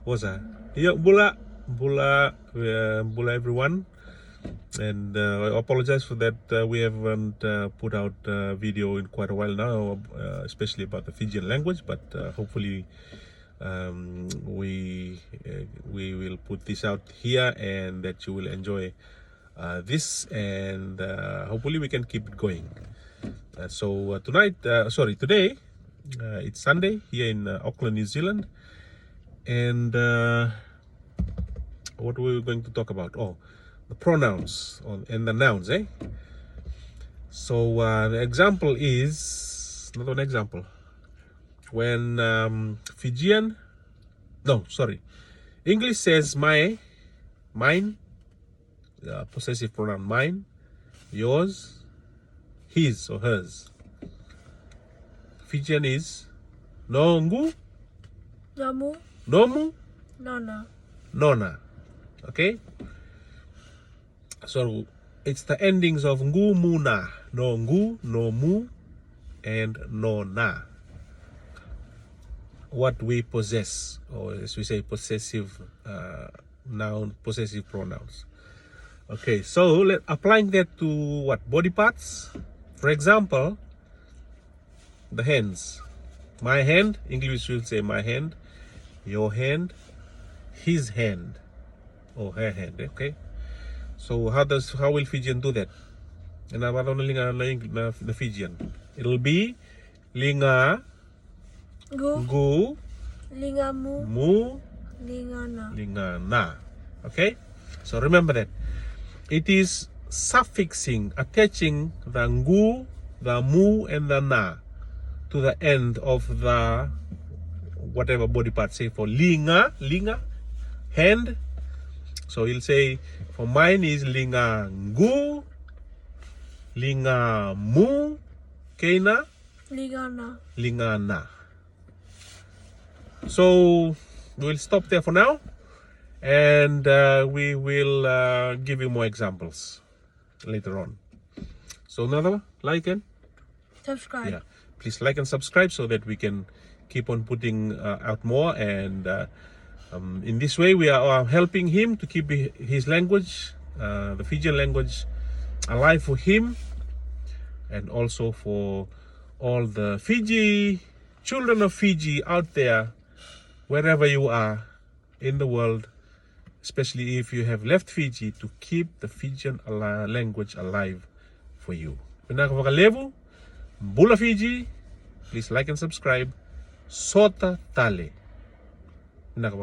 What's that? Yeah, bula, bula everyone. And I apologize for that. We haven't put out video in quite a while now, especially about the Fijian language. But hopefully, we will put this out here, and that you will enjoy this, and hopefully we can keep it going. So today, it's Sunday here in Auckland, New Zealand, and what were we going to talk about? Oh, the pronouns and the nouns, eh? So the example is not an example. When English says mine, possessive pronoun mine, yours, his or hers. Fijian is nongu, Namu, nomu, Nana. nona. Okay? So it's the endings of ngu, mu, na. No ngu, no mu, and no na. What we possess, or as we say, possessive noun, possessive pronouns. Okay, so applying that to what? Body parts. For example, the hands. My hand, English will say my hand, your hand, his hand, or her hand. Okay. So how will Fijian do that? And I don't know the Fijian. It'll be linga, gu, Lingamu, mu, Lingana. lingana. Okay? So remember that. It is suffixing, attaching the ngu, the mu, and the na to the end of the whatever body part. Say for linga, hand. So he'll say, for mine is linga ngu, linga mu, keina, Lingana. lingana. So we'll stop there for now, and we will give you more examples later on. So another like and Subscribe. yeah, please like and subscribe so that we can keep on putting out more, and in this way we are helping him to keep his language, the Fijian language, alive for him, and also for all the children of Fiji out there, wherever you are in the world, especially if you have left Fiji, to keep the Fijian language alive for you. Pinaka Bula Fiji, please like and subscribe. Sota Tale. Pinaka